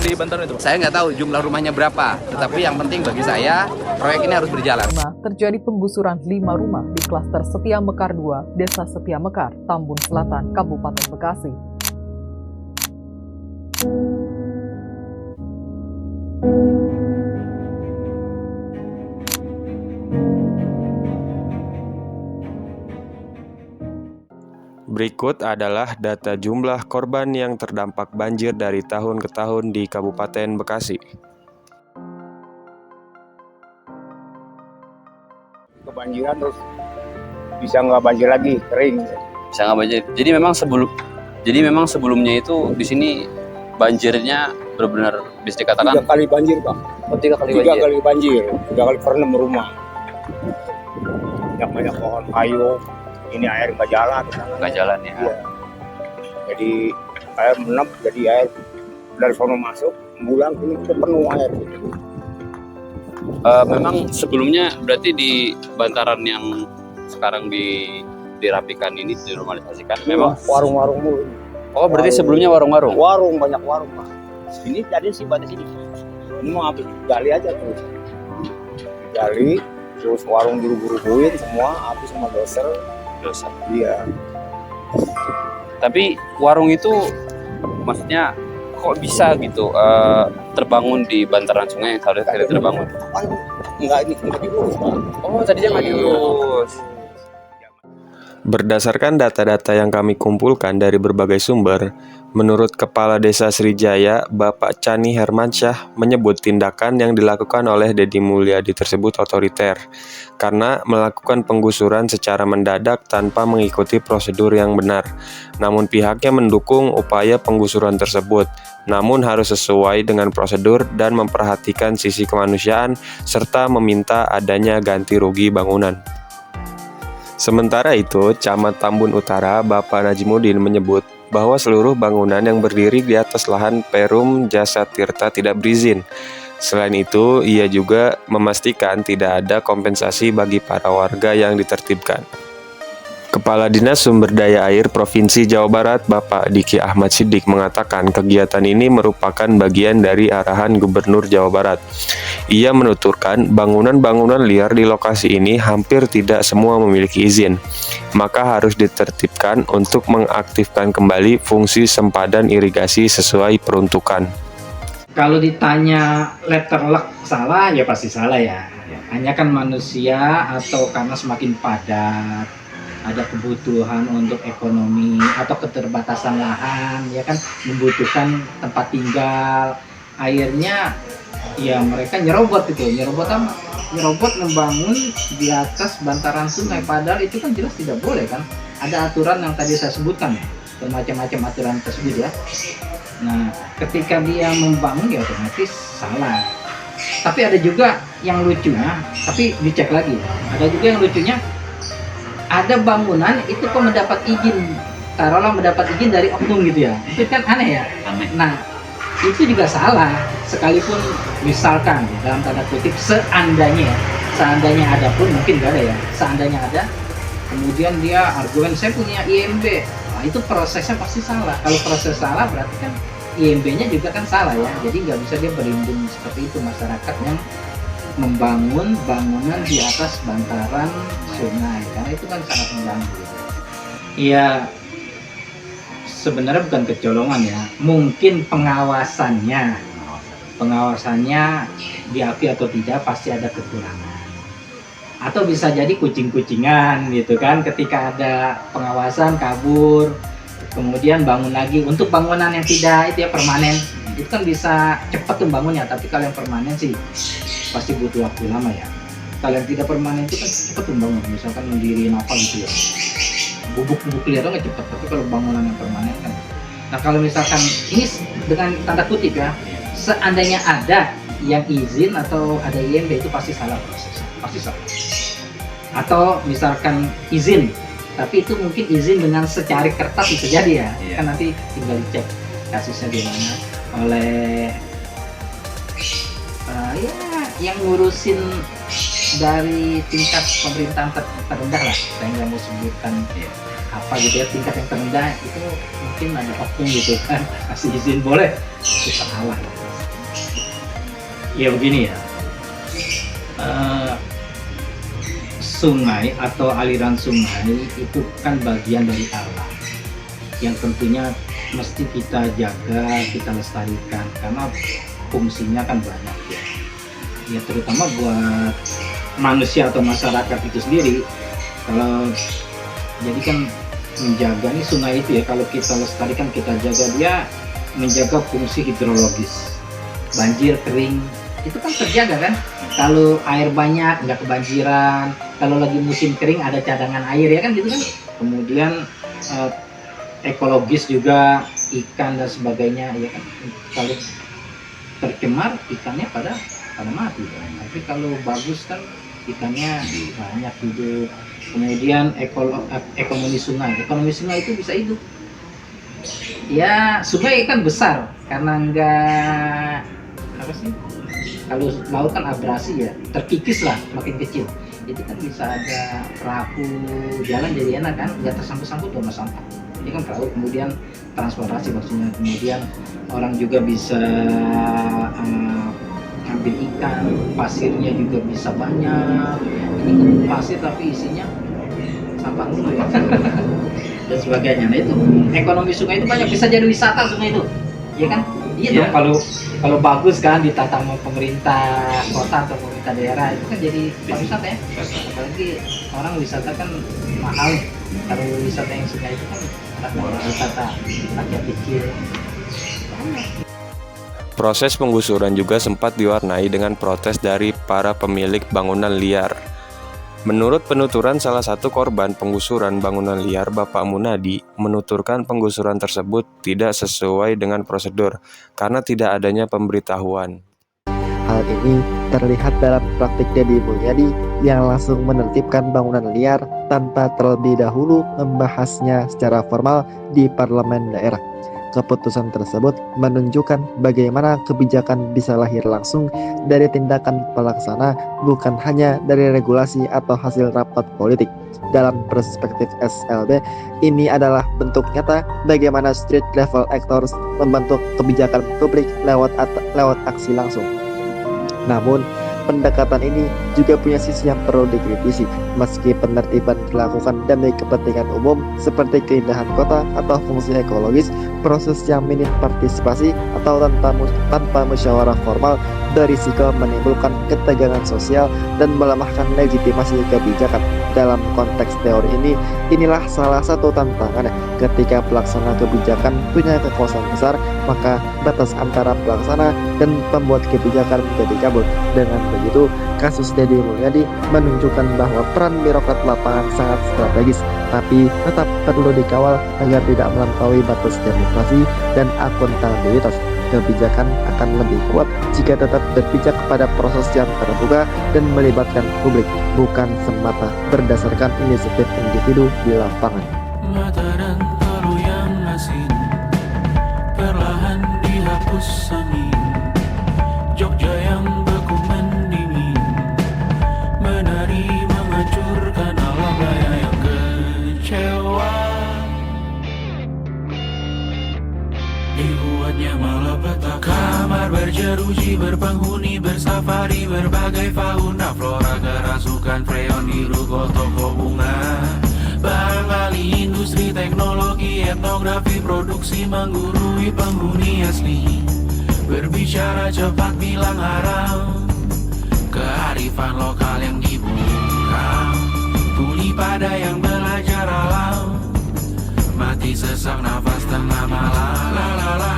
di bantaran itu? Saya nggak tahu jumlah rumahnya berapa, tetapi yang penting bagi saya proyek ini harus berjalan. Terjadi penggusuran 5 rumah di klaster Setia Mekar 2, Desa Setia Mekar, Tambun Selatan, Kabupaten Bekasi. Berikut adalah data jumlah korban yang terdampak banjir dari tahun ke tahun di Kabupaten Bekasi. Kebanjiran terus bisa nggak banjir lagi, kering. Bisa nggak banjir. Jadi memang sebelumnya itu di sini banjirnya benar-benar bisa dikatakan 3 kali banjir, Pak. 3 kali 3 banjir. kali banjir, 3 kali kerendam rumah. Banyak pohon kayu, ini air nggak jalan. Nggak jalan ya. Iya. Jadi air menep, jadi air dari sono masuk, pulang ini penuh air. Memang sebelumnya berarti di bantaran yang sekarang dirapikan ini, dinormalisasikan, memang Warung-warung mulu. oh berarti sebelumnya warung-warung. Warung, banyak warung, Pak. Ini tadi sih batas ini. Ini mau habis gali aja terus. Gali, terus warung buru-buruin semua, habis sama doser. Dosa. Iya. Tapi warung itu maksudnya kok bisa gitu terbangun di bantaran sungai yang seharusnya tidak terbangun? Kan nggak diurus, Pak. Oh tadinya nggak diurus. Berdasarkan data-data yang kami kumpulkan dari berbagai sumber, menurut Kepala Desa Srijaya, Bapak Chani Hermansyah menyebut tindakan yang dilakukan oleh Deddy Mulyadi tersebut otoriter karena melakukan penggusuran secara mendadak tanpa mengikuti prosedur yang benar. Namun pihaknya mendukung upaya penggusuran tersebut, namun harus sesuai dengan prosedur dan memperhatikan sisi kemanusiaan serta meminta adanya ganti rugi bangunan. Sementara itu, Camat Tambun Utara, Bapak Najimuddin menyebut bahwa seluruh bangunan yang berdiri di atas lahan Perum Jasa Tirta tidak berizin. Selain itu, ia juga memastikan tidak ada kompensasi bagi para warga yang ditertibkan. Kepala Dinas Sumber Daya Air Provinsi Jawa Barat, Bapak Diki Ahmad Siddiq mengatakan kegiatan ini merupakan bagian dari arahan Gubernur Jawa Barat. Ia menuturkan bangunan-bangunan liar di lokasi ini hampir tidak semua memiliki izin, maka harus ditertibkan untuk mengaktifkan kembali fungsi sempadan irigasi sesuai peruntukan. Kalau ditanya letter luck salah, ya pasti salah ya. Hanya kan manusia atau karena semakin padat, ada kebutuhan untuk ekonomi atau keterbatasan lahan, ya kan membutuhkan tempat tinggal. Akhirnya ya mereka nyerobot membangun di atas bantaran sungai, padahal itu kan jelas tidak boleh kan. Ada aturan yang tadi saya sebutkan ya, bermacam-macam aturan tersebut ya. Nah, ketika dia membangun ya otomatis salah. Tapi ada juga yang lucunya, tapi dicek lagi. Ada juga yang lucunya, ada bangunan itu kok mendapat izin, taruhlah mendapat izin dari oknum gitu ya. Itu kan aneh ya. Nah, itu juga salah. Sekalipun misalkan dalam tanda kutip seandainya ada pun mungkin nggak ada ya. Seandainya ada, kemudian dia argumen saya punya IMB, nah itu prosesnya pasti salah. Kalau proses salah berarti kan IMB-nya juga kan salah ya. Jadi nggak bisa dia berlindung seperti itu masyarakat yang membangun bangunan di atas bantaran sungai, karena itu kan sangat mengganggu. Iya, sebenarnya bukan kecolongan ya, mungkin pengawasannya diakui atau tidak pasti ada kekurangan, atau bisa jadi kucing-kucingan gitu kan. Ketika ada pengawasan kabur, kemudian bangun lagi. Untuk bangunan yang tidak itu ya permanen, itu kan bisa cepat tuh bangunnya. Tapi kalau yang permanen sih pasti butuh waktu lama ya. Kalau yang tidak permanen itu kan cepat tuh bangun, misalkan mendiriin apa gitu ya, bubuk-bubuk liar nggak cepat. Tapi kalau bangunan yang permanen kan, nah kalau misalkan ini dengan tanda kutip ya, seandainya ada yang izin atau ada IMB, itu pasti salah prosesnya, pasti salah. Atau misalkan izin, tapi itu mungkin izin dengan secari kertas bisa jadi ya. Kan nanti tinggal dicek kasusnya di mana oleh ya yang ngurusin dari tingkat pemerintahan terendah lah. Saya nggak mau sebutkan apa gitu ya, tingkat yang terendah itu mungkin ada oknum gitu kan, kasih izin boleh, itu salah. Ya begini ya, sungai atau aliran sungai itu kan bagian dari alam yang tentunya mesti kita jaga, kita lestarikan karena fungsinya kan banyak ya. Ya terutama buat manusia atau masyarakat itu sendiri. Kalau jadi kan menjaga nih sungai itu ya, kalau kita lestarikan, kita jaga, dia menjaga fungsi hidrologis. Banjir, kering, itu kan terjaga kan. Kalau air banyak nggak kebanjiran, kalau lagi musim kering ada cadangan air ya kan gitu kan. Kemudian ekologis juga, ikan dan sebagainya ya kan. Kalau tercemar ikannya pada mati kan. Tapi kalau bagus kan ikannya banyak hidup. Kemudian ekonomi sungai itu bisa hidup. Ya sungai kan besar karena enggak apa sih, kalau laut kan abrasi ya, terkikis lah, makin kecil. Itu kan bisa ada perahu jalan jadi enak kan, nggak tersangkut-sangkut sama sampah. Ini kan perahu, kemudian transportasi maksudnya, kemudian orang juga bisa ambil ikan, pasirnya juga bisa banyak. Ini kan pasir tapi isinya sampah dulu ya dan sebagainya. Nah itu ekonomi sungai itu banyak, bisa jadi wisata sungai itu, ya kan? Iya dong, kalau bagus kan ditata sama pemerintah kota atau pemerintah daerah, itu kan jadi pariwisata ya. Apalagi orang wisata kan mahal. Kalau wisata yang sungai itu kan wisata rakyat kecil. Proses penggusuran juga sempat diwarnai dengan protes dari para pemilik bangunan liar. Menurut penuturan salah satu korban penggusuran bangunan liar, Bapak Munadi, menuturkan penggusuran tersebut tidak sesuai dengan prosedur karena tidak adanya pemberitahuan. Hal ini terlihat dalam praktik Deddy Mulyadi yang langsung menertibkan bangunan liar tanpa terlebih dahulu membahasnya secara formal di parlemen daerah. Keputusan tersebut menunjukkan bagaimana kebijakan bisa lahir langsung dari tindakan pelaksana, bukan hanya dari regulasi atau hasil rapat politik. Dalam perspektif SLB, ini adalah bentuk nyata bagaimana street level actors membentuk kebijakan publik lewat aksi langsung. Namun, pendekatan ini juga punya sisi yang perlu dikritisi. Meski penertiban dilakukan demi kepentingan umum seperti keindahan kota atau fungsi ekologis, proses yang minim partisipasi atau tanpa musyawarah formal berisiko menimbulkan ketegangan sosial dan melemahkan legitimasi kebijakan. Dalam konteks teori ini, inilah salah satu tantangannya. Ketika pelaksana kebijakan punya kekuasaan besar, maka batas antara pelaksana dan pembuat kebijakan menjadi kabur. Dengan begitu, kasus Deddy Mulyadi menunjukkan bahwa peran birokrat lapangan sangat strategis, tapi tetap perlu dikawal agar tidak melampaui batas demokrasi dan akuntabilitas. Kebijakan akan lebih kuat jika tetap berpijak kepada proses yang terbuka dan melibatkan publik, bukan semata berdasarkan inisiatif individu di lapangan. Mata dan telu yang asin perlahan dihapus angin, Jogja yang beku mendingin, menari menghancurkan alam raya yang kecewa. Dibuatnya malapetaka, kamar berjeruji, berpenghuni, bersafari, berbagai fauna flora, kerasukan freon, biru, toko bunga, barang ahli industri, teknologi, etnografi, produksi menggurui penghuni asli. Berbicara cepat, bilang haram, kearifan lokal yang dibuka, tuli pada yang belajar alam, mati sesak nafas tengah malam. La la la.